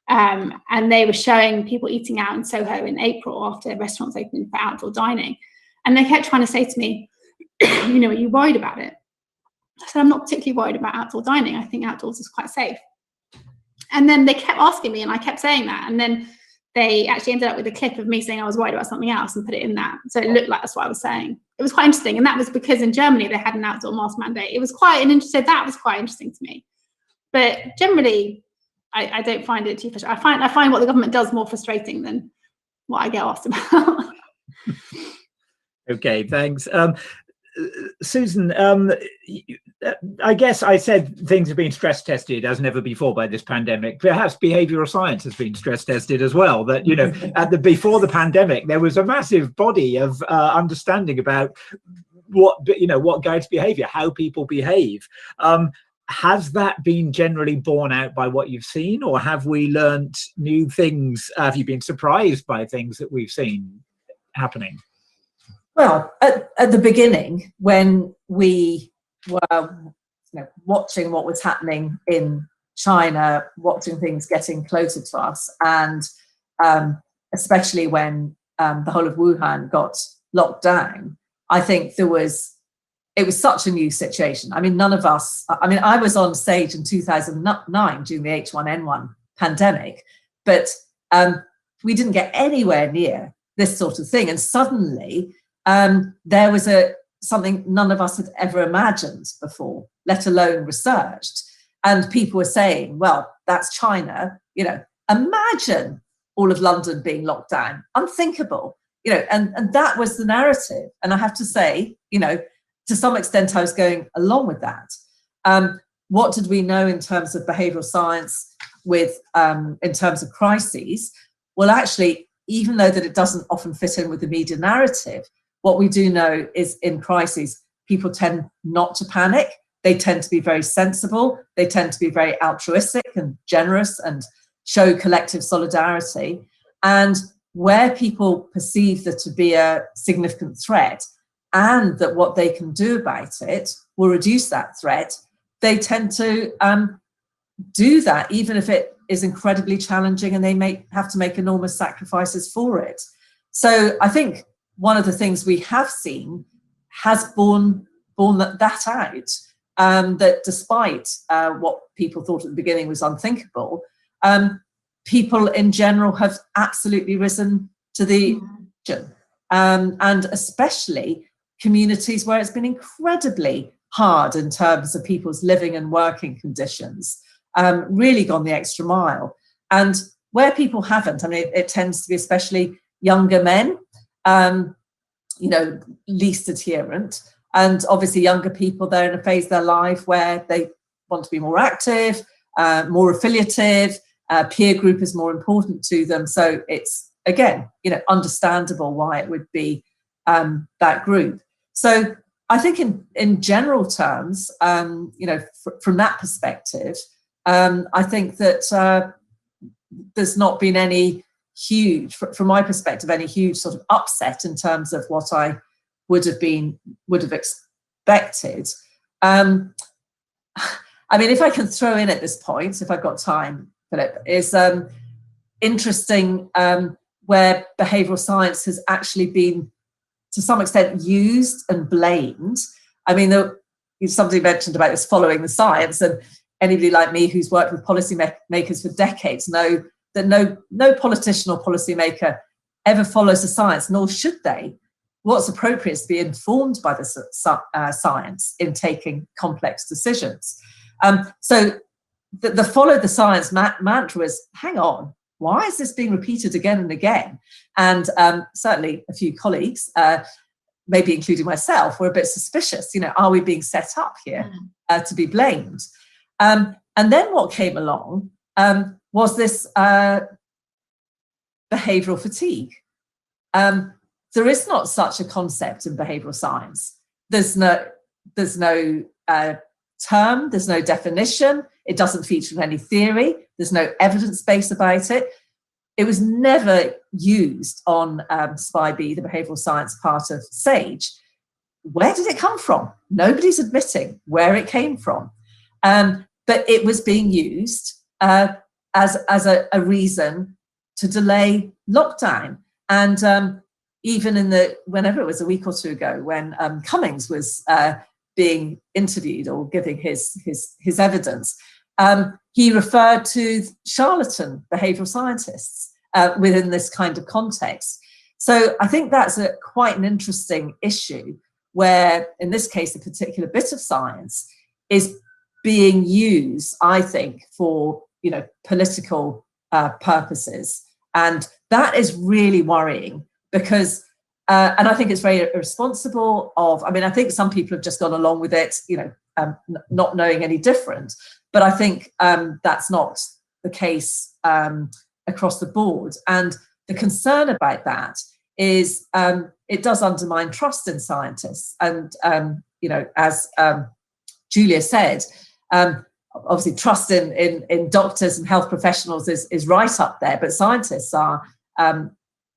and they were showing people eating out in Soho in April after restaurants opened for outdoor dining. And they kept trying to say to me, are you worried about it? I said, I'm not particularly worried about outdoor dining. I think outdoors is quite safe. And then they kept asking me, and I kept saying that. And then they actually ended up with a clip of me saying I was worried about something else and put it in that. So it looked like that's what I was saying. It was quite interesting. And that was because in Germany, they had an outdoor mask mandate. It was quite an interesting, so that was quite interesting to me. But generally, I don't find it too frustrating. I find what the government does more frustrating than what I get asked about. Okay, thanks. Susan, I guess I said things have been stress tested as never before by this pandemic. Perhaps behavioral science has been stress tested as well. That, you know, before the pandemic, there was a massive body of understanding about what guides behavior, how people behave. Has that been generally borne out by what you've seen, or have we learnt new things? Have you been surprised by things that we've seen happening? Well, at the beginning, when we were watching what was happening in China, watching things getting closer to us, and especially when the whole of Wuhan got locked down, I think it was such a new situation. I mean, none of us, I was on stage in 2009 during the H1N1 pandemic, but we didn't get anywhere near this sort of thing. And suddenly, there was something none of us had ever imagined before, let alone researched. And people were saying, well, that's China, imagine all of London being locked down, unthinkable, and that was the narrative. And I have to say, to some extent, I was going along with that. What did we know in terms of behavioral science in terms of crises? Well, actually, even though that it doesn't often fit in with the media narrative, what we do know is in crises, people tend not to panic. They tend to be very sensible. They tend to be very altruistic and generous and show collective solidarity. And where people perceive there to be a significant threat and that what they can do about it will reduce that threat, they tend to do that, even if it is incredibly challenging and they may have to make enormous sacrifices for it. So I think one of the things we have seen has borne that out, that despite what people thought at the beginning was unthinkable, people in general have absolutely risen to the occasion, and especially communities where it's been incredibly hard in terms of people's living and working conditions, really gone the extra mile. And where people haven't, it tends to be especially younger men, least adherent. And obviously younger people, they're in a phase of their life where they want to be more active, more affiliative, peer group is more important to them. So it's, again, understandable why it would be that group. So I think in general terms, from that perspective, I think that there's not been any huge, from my perspective, any huge sort of upset in terms of what I would have expected. If I can throw in at this point, if I've got time, Philip, is interesting where behavioural science has actually been, to some extent, used and blamed. Somebody mentioned about this following the science, and anybody like me who's worked with policy makers for decades know that no politician or policymaker ever follows the science, nor should they. What's appropriate is to be informed by the science in taking complex decisions. So the follow the science mantra was, hang on, why is this being repeated again and again? And certainly a few colleagues, maybe including myself, were a bit suspicious. Are we being set up here to be blamed? And then what came along was this behavioural fatigue. There is not such a concept in behavioural science. There's no term, there's no definition. It doesn't feature in any theory. There's no evidence base about it. It was never used on SPI-B, the behavioural science part of SAGE. Where did it come from? Nobody's admitting where it came from. But it was being used as a reason to delay lockdown. And even whenever it was, a week or two ago, when Cummings was being interviewed or giving his evidence, he referred to charlatan behavioural scientists within this kind of context. So I think that's quite an interesting issue, where in this case a particular bit of science is being used, I think, for political purposes, and that is really worrying, because and I think it's very irresponsible of, I think some people have just gone along with it, not knowing any different, but I think that's not the case across the board. And the concern about that is it does undermine trust in scientists. And, as Julia said, obviously trust in doctors and health professionals is right up there, but scientists are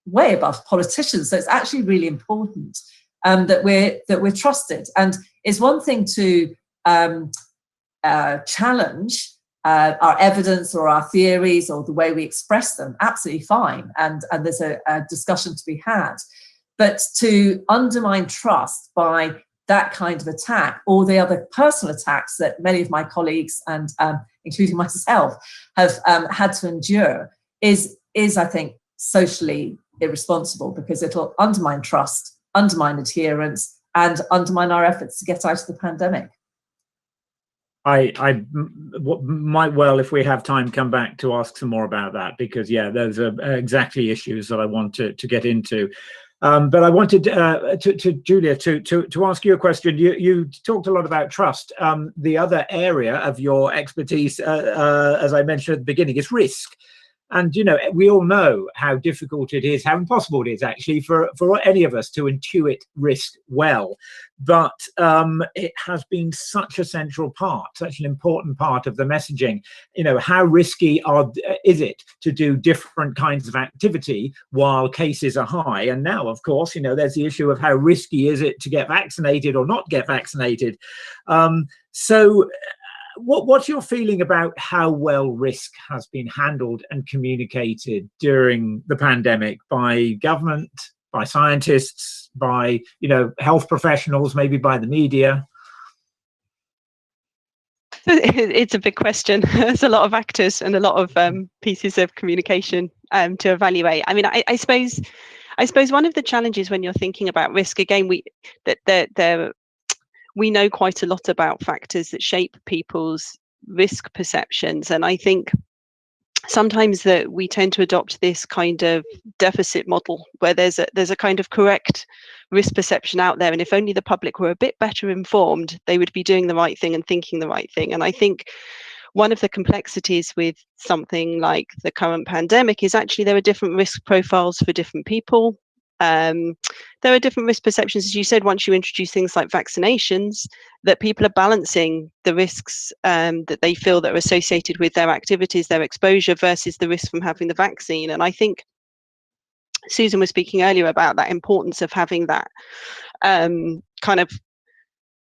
way above politicians. So it's actually really important that we're trusted. And it's one thing to challenge our evidence or our theories or the way we express them, absolutely fine, and there's a discussion to be had. But to undermine trust by that kind of attack, or the other personal attacks that many of my colleagues and including myself have had to endure, is I think socially irresponsible, because it'll undermine trust, undermine adherence, and undermine our efforts to get out of the pandemic. I might well, if we have time, come back to ask some more about that, because those are exactly issues that I want to get into. But I wanted to Julia to ask you a question. You talked a lot about trust. The other area of your expertise, as I mentioned at the beginning, is risk. And, we all know how difficult it is, how impossible it is actually for any of us to intuit risk well. But it has been such a central part, such an important part of the messaging. How risky is it to do different kinds of activity while cases are high? And now, of course, there's the issue of how risky is it to get vaccinated or not get vaccinated. What's your feeling about how well risk has been handled and communicated during the pandemic by government, by scientists, by health professionals, maybe by the media? It's a big question. There's a lot of actors and a lot of pieces of communication to evaluate. I suppose one of the challenges when you're thinking about risk, again, we know quite a lot about factors that shape people's risk perceptions. And I think sometimes that we tend to adopt this kind of deficit model where there's a kind of correct risk perception out there. And if only the public were a bit better informed, they would be doing the right thing and thinking the right thing. And I think one of the complexities with something like the current pandemic is actually there are different risk profiles for different people. There are different risk perceptions, as you said, once you introduce things like vaccinations, that people are balancing the risks that they feel that are associated with their activities, their exposure, versus the risk from having the vaccine. And I think Susan was speaking earlier about that importance of having that kind of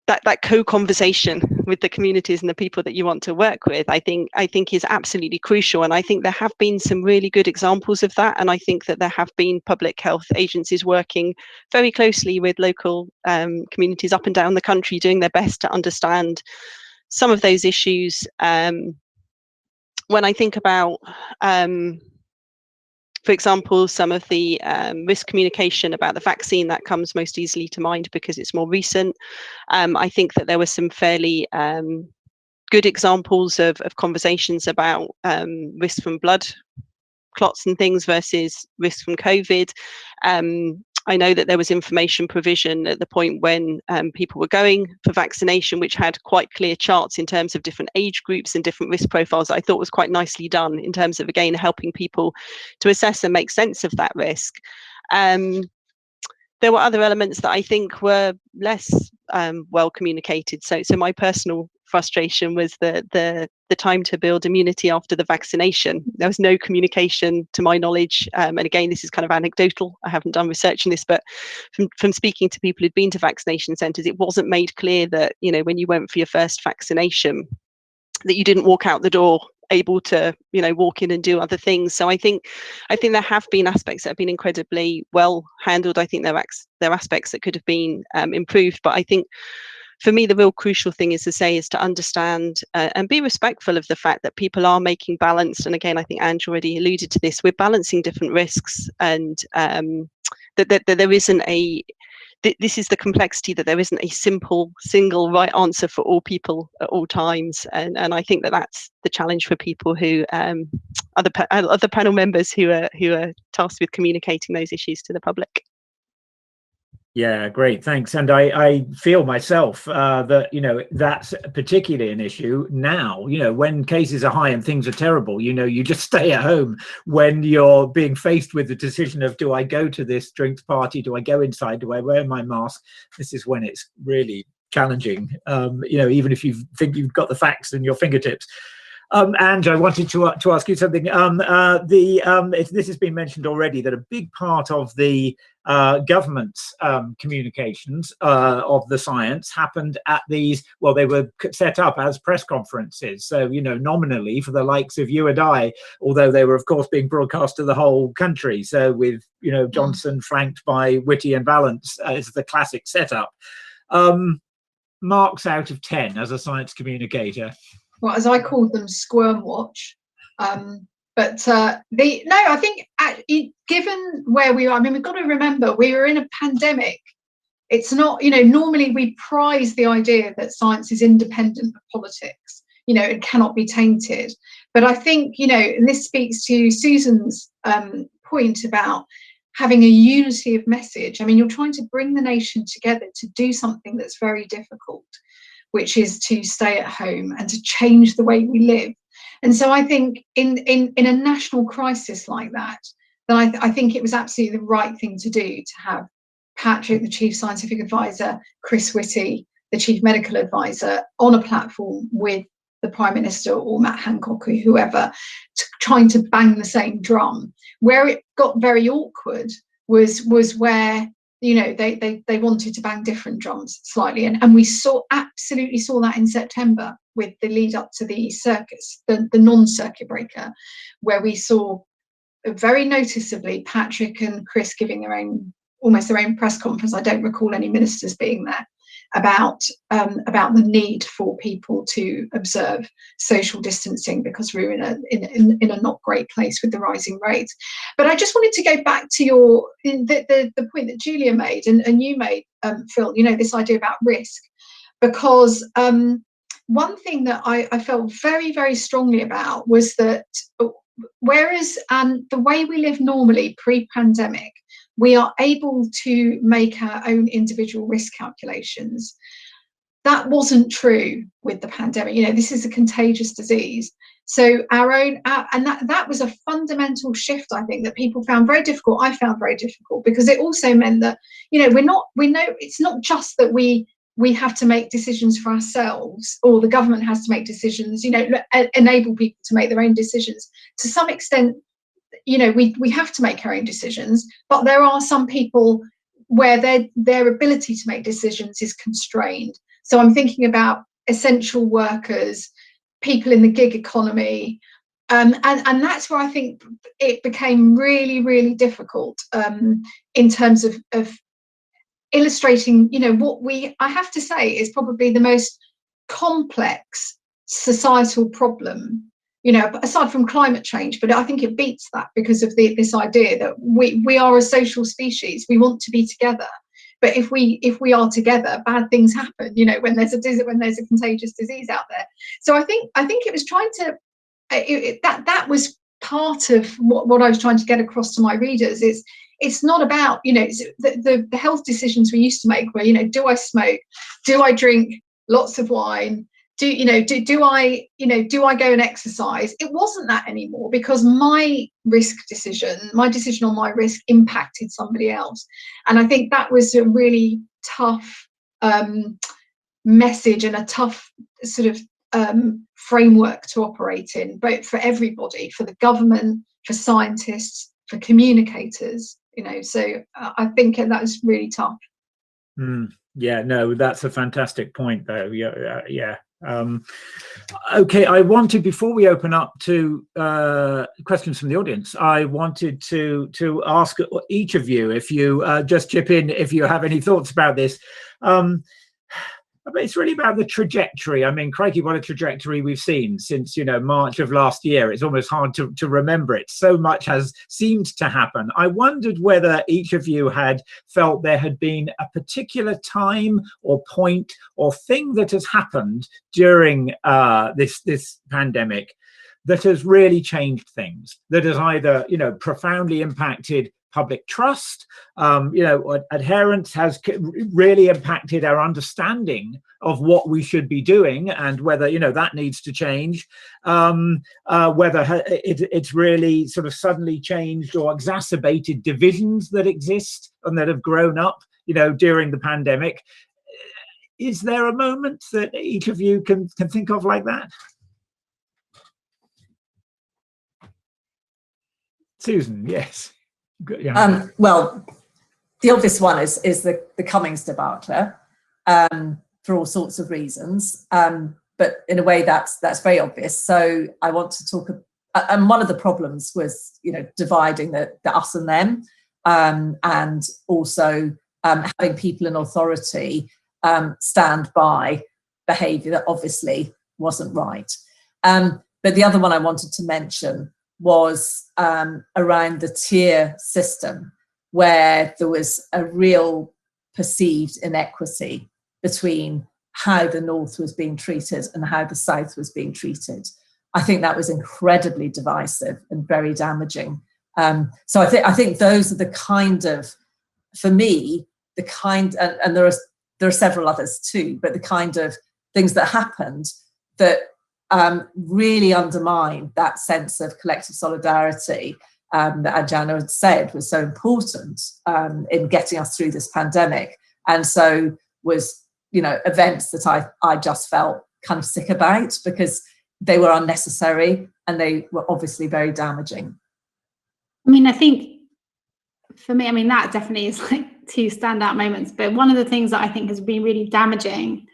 that co-conversation with the communities and the people that you want to work with, I think is absolutely crucial. And I think there have been some really good examples of that. And I think that there have been public health agencies working very closely with local communities up and down the country, doing their best to understand some of those issues. When I think about, for example, some of the risk communication about the vaccine, that comes most easily to mind because it's more recent. I think that there were some fairly good examples of conversations about risk from blood clots and things versus risk from COVID. I know that there was information provision at the point when people were going for vaccination, which had quite clear charts in terms of different age groups and different risk profiles that I thought was quite nicely done in terms of, again, helping people to assess and make sense of that risk. There were other elements that I think were less well communicated. So my personal frustration was the time to build immunity after the vaccination. There was no communication, to my knowledge. And again, this is kind of anecdotal. I haven't done research on this, but from speaking to people who'd been to vaccination centres, it wasn't made clear that, when you went for your first vaccination, that you didn't walk out the door able to, walk in and do other things. So I think there have been aspects that have been incredibly well handled. I think there are aspects that could have been improved, but I think for me, the real crucial thing is to understand and be respectful of the fact that people are making balanced, and again, I think Ange already alluded to this, we're balancing different risks, and that there isn't this is the complexity, that there isn't a simple single right answer for all people at all times, and I think that's the challenge for people who other panel members who are tasked with communicating those issues to the public. Yeah, great, thanks. And I feel myself that, you know, that's particularly an issue now, you know, when cases are high and things are terrible, you know, you just stay at home when you're being faced with the decision of, do I go to this drinks party? Do I go inside? Do I wear my mask? This is when it's really challenging, you know, even if you think you've got the facts in your fingertips. Ange, I wanted to ask you something. This has been mentioned already, that a big part of the government's communications of the science happened at these, well, they were set up as press conferences. So, you know, nominally for the likes of you and I, although they were, of course, being broadcast to the whole country. So with, you know, Johnson flanked by Whitty and Vallance as the classic setup. Marks out of 10 as a science communicator. Well, as I called them, squirm watch. I think given where we are, I mean, we've got to remember we were in a pandemic. It's not, you know, normally we prize the idea that science is independent of politics, you know, it cannot be tainted. But I think, you know, and this speaks to Susan's point about having a unity of message. I mean, you're trying to bring the nation together to do something that's very difficult, which is to stay at home and to change the way we live. And so I think in a national crisis like that, then I think it was absolutely the right thing to do to have Patrick, the Chief Scientific Advisor, Chris Whitty, the Chief Medical Advisor, on a platform with the Prime Minister or Matt Hancock or whoever, trying to bang the same drum. Where it got very awkward was where, you know, they wanted to bang different drums slightly, and we absolutely saw that in September with the lead up to the circus, the non-circuit breaker, where we saw very noticeably Patrick and Chris giving almost their own press conference. I don't recall any ministers being there, about the need for people to observe social distancing because we're in a not great place with the rising rates. But I just wanted to go back to the point that Julia made and you made, Phil, you know, this idea about risk, because one thing that I felt very, very strongly about was that whereas the way we live normally pre-pandemic, we are able to make our own individual risk calculations. That wasn't true with the pandemic. You know, this is a contagious disease. So that was a fundamental shift, I think, that people found very difficult. I found very difficult because it also meant that, you know, we know it's not just that we have to make decisions for ourselves, or the government has to make decisions, you know, enable people to make their own decisions. To some extent, you know, we have to make our own decisions, but there are some people where their ability to make decisions is constrained. So I'm thinking about essential workers, people in the gig economy, and that's where I think it became really, really difficult in terms of illustrating, you know, what I have to say is probably the most complex societal problem, you know, aside from climate change, but I think it beats that because of this idea that we are a social species. We want to be together, but if we are together, bad things happen. You know, when there's a contagious disease out there. So I think it was trying to that was part of what I was trying to get across to my readers. It's not about, you know, the health decisions we used to make where, you know, do I smoke? Do I drink lots of wine? Do I go and exercise? It wasn't that anymore, because my decision on my risk impacted somebody else. And I think that was a really tough message and a tough sort of framework to operate in, both for everybody, for the government, for scientists, for communicators, you know. So I think that was really tough. Yeah, no, that's a fantastic point though. Yeah. Okay, I wanted, before we open up to questions from the audience, I wanted to ask each of you, if you just chip in if you have any thoughts about this. But it's really about the trajectory. I mean, crikey, what a trajectory we've seen since, March of last year. It's almost hard to remember it. So much has seemed to happen. I wondered whether each of you had felt there had been a particular time or point or thing that has happened during this pandemic that has really changed things, that has either, profoundly impacted public trust, adherence, has really impacted our understanding of what we should be doing and whether, that needs to change, whether it's really sort of suddenly changed or exacerbated divisions that exist and that have grown up, during the pandemic. Is there a moment that each of you can think of like that? Susan, yes. Yeah. Well, the obvious one is the Cummings debacle, for all sorts of reasons, but in a way that's very obvious. So I want to talk, and one of the problems was dividing the us and them, and also having people in authority stand by behaviour that obviously wasn't right. But the other one I wanted to mention was around the tier system, where there was a real perceived inequity between how the North was being treated and how the South was being treated. I think that was incredibly divisive and very damaging. So I think those are the kind of, for me, and there are several others too, but the kind of things that happened that really undermined that sense of collective solidarity that Adjana had said was so important in getting us through this pandemic, and so was events that I just felt kind of sick about because they were unnecessary and they were obviously very damaging. I mean, I think for me, that definitely is like two standout moments, but one of the things that I think has been really damaging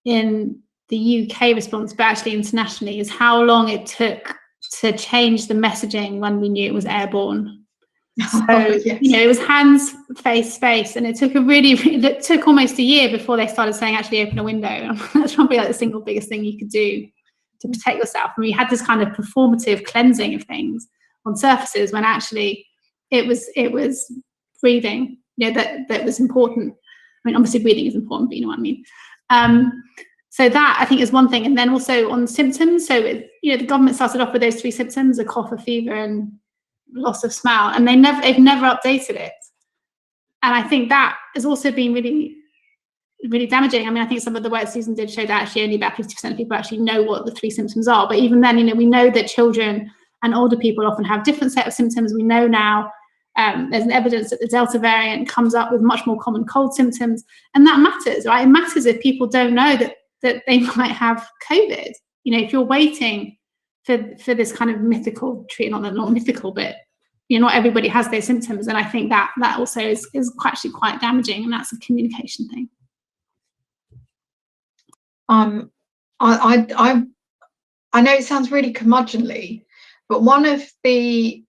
in the UK response, but actually internationally, is how long it took to change the messaging when we knew it was airborne. So, yes. It was hands, face, space, and it took it took almost a year before they started saying actually open a window. That's probably like the single biggest thing you could do to protect yourself. And we had this kind of performative cleansing of things on surfaces when actually it was breathing, that was important. I mean, obviously breathing is important, but you know what I mean. So that I think is one thing. And then also on symptoms. So, the government started off with those 3 symptoms: a cough, a fever, and loss of smell. And they've never updated it. And I think that has also been really, really damaging. I think some of the work Susan did show that actually only about 50% of people actually know what the 3 symptoms are. But even then, we know that children and older people often have different set of symptoms. We know now there's an evidence that the Delta variant comes up with much more common cold symptoms. And that matters, right? It matters if people don't know that they might have COVID. If you're waiting for this kind of mythical treatment, not mythical, but not everybody has those symptoms. And I think that also is actually quite damaging, and that's a communication thing. I know it sounds really curmudgeonly, but one of the,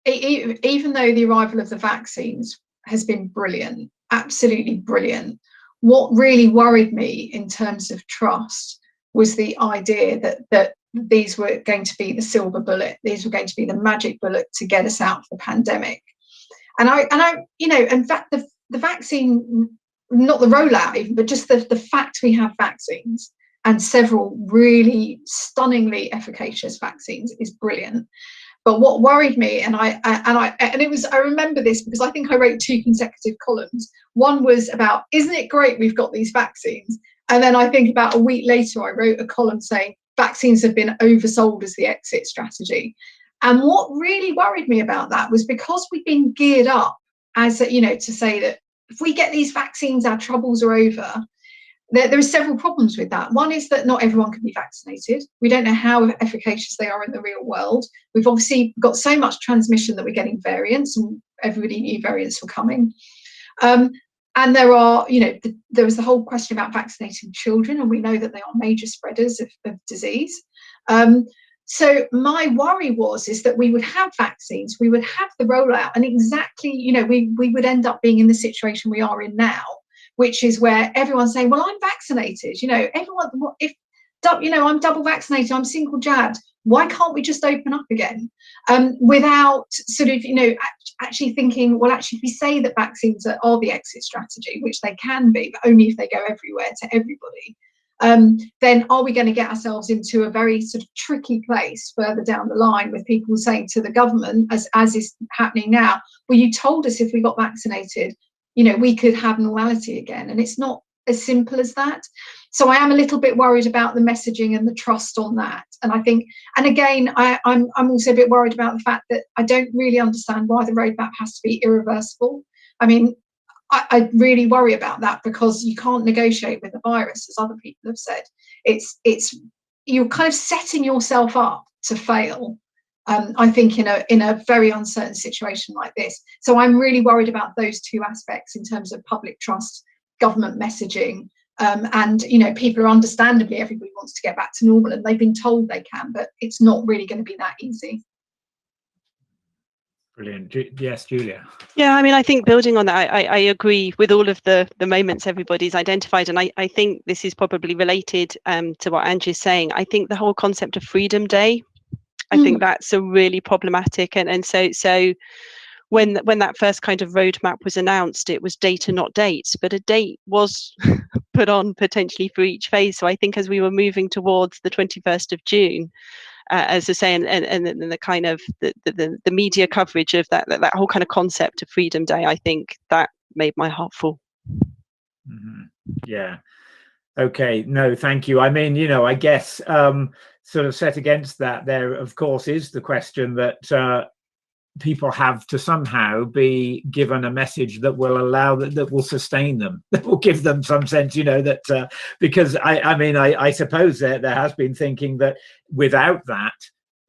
even though the arrival of the vaccines has been brilliant, absolutely brilliant, what really worried me in terms of trust was the idea that these were going to be the silver bullet. These were going to be the magic bullet to get us out of the pandemic. And in fact, the vaccine, not the rollout even, but just the fact we have vaccines and several really stunningly efficacious vaccines is brilliant. But what worried me, and I remember this because I think I wrote 2 consecutive columns. One was about, isn't it great we've got these vaccines? And then I think about a week later, I wrote a column saying vaccines have been oversold as the exit strategy. And what really worried me about that was because we've been geared up as, to say that if we get these vaccines, our troubles are over. There are several problems with that. One is that not everyone can be vaccinated. We don't know how efficacious they are in the real world. We've obviously got so much transmission that we're getting variants, and everybody knew variants were coming. And there are, there was the whole question about vaccinating children, and we know that they are major spreaders of disease. So my worry is that we would have vaccines, we would have the rollout, and exactly, we would end up being in the situation we are in now, which is where everyone's saying, well, I'm vaccinated, you know, everyone, if, you know, I'm double vaccinated, I'm single jabbed, why can't we just open up again? Without sort of, you know, actually thinking, well, actually, if we say that vaccines are the exit strategy, which they can be, but only if they go everywhere to everybody, then are we going to get ourselves into a very sort of tricky place further down the line with people saying to the government, as is happening now, well, you told us if we got vaccinated, you know, we could have normality again. And it's not as simple as that. So I am a little bit worried about the messaging and the trust on that. And I think, and again, I'm also a bit worried about the fact that I don't really understand why the roadmap has to be irreversible. I mean, I really worry about that, because you can't negotiate with the virus, as other people have said. It's you're kind of setting yourself up to fail, I think, in a very uncertain situation like this. So I'm really worried about those two aspects in terms of public trust, government messaging, and, you know, people are understandably, everybody wants to get back to normal, and they've been told they can, but it's not really going to be that easy. Brilliant. Yes, Julia. Yeah, I mean, I think building on that, I agree with all of the moments everybody's identified. And I think this is probably related to what Angie's saying. I think the whole concept of Freedom Day, I think that's a really problematic. And so when that first kind of roadmap was announced, it was data, not dates, but a date was put on potentially for each phase. So I think as we were moving towards the 21st of June, as I say, and the kind of the media coverage of that whole kind of concept of Freedom Day, I think that made my heart full. Mm-hmm. Yeah. Okay. No, thank you. I mean, you know, I guess sort of set against that, there, of course, is the question that people have to somehow be given a message that will allow that will sustain them, that will give them some sense, you know, that because I mean, I suppose there has been thinking that without that,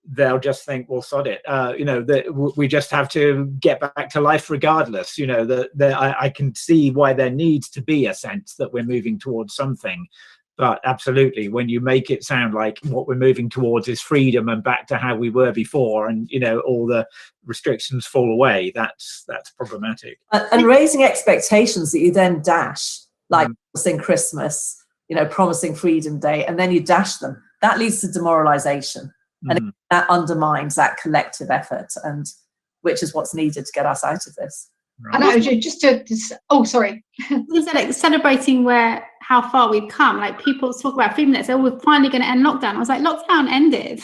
they'll just think, well, sod it, you know, that we just have to get back to life regardless, you know, that I can see why there needs to be a sense that we're moving towards something. But absolutely, when you make it sound like what we're moving towards is freedom and back to how we were before, and, you know, all the restrictions fall away, that's problematic. And raising expectations that you then dash, like promising Christmas, you know, promising Freedom Day, and then you dash them. That leads to demoralization, and that undermines that collective effort, and which is what's needed to get us out of this. Right. And I was oh, sorry. Like celebrating how far we've come. Like, people talk about freedom, they say, oh, we're finally going to end lockdown. I was like, lockdown ended,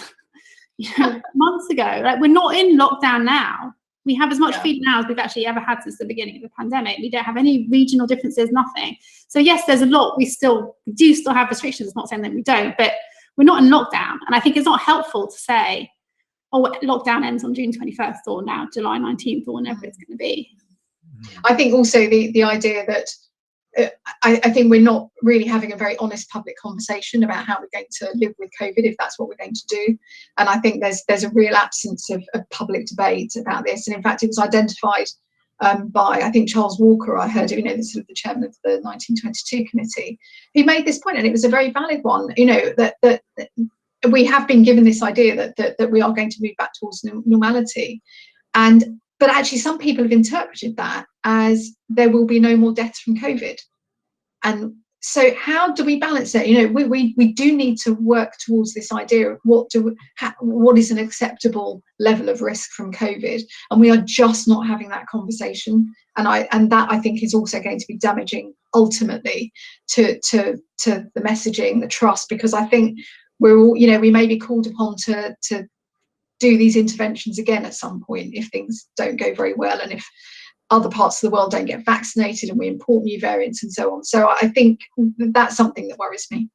you know, months ago. Like, we're not in lockdown now. We have as much freedom now as we've actually ever had since the beginning of the pandemic. We don't have any regional differences, nothing. So yes, there's a lot. We do still have restrictions. It's not saying that we don't, but we're not in lockdown. And I think it's not helpful to say, oh, lockdown ends on June 21st or now July 19th or whenever it's going to be. I think also the idea that I think we're not really having a very honest public conversation about how we're going to live with COVID, if that's what we're going to do. And I think there's a real absence of public debate about this. And in fact, it was identified by, I think, Charles Walker. I heard, you know, the chairman of the 1922 committee, who made this point, and it was a very valid one. You know, that we have been given this idea that we are going to move back towards normality, but actually some people have interpreted that as there will be no more deaths from COVID. And so how do we balance it? You know, we do need to work towards this idea of what is an acceptable level of risk from COVID. And we are just not having that conversation. And that I think is also going to be damaging ultimately to the messaging, the trust, because I think we're all, you know, we may be called upon to do these interventions again at some point if things don't go very well, and if other parts of the world don't get vaccinated and we import new variants and so on. So I think that's something that worries me.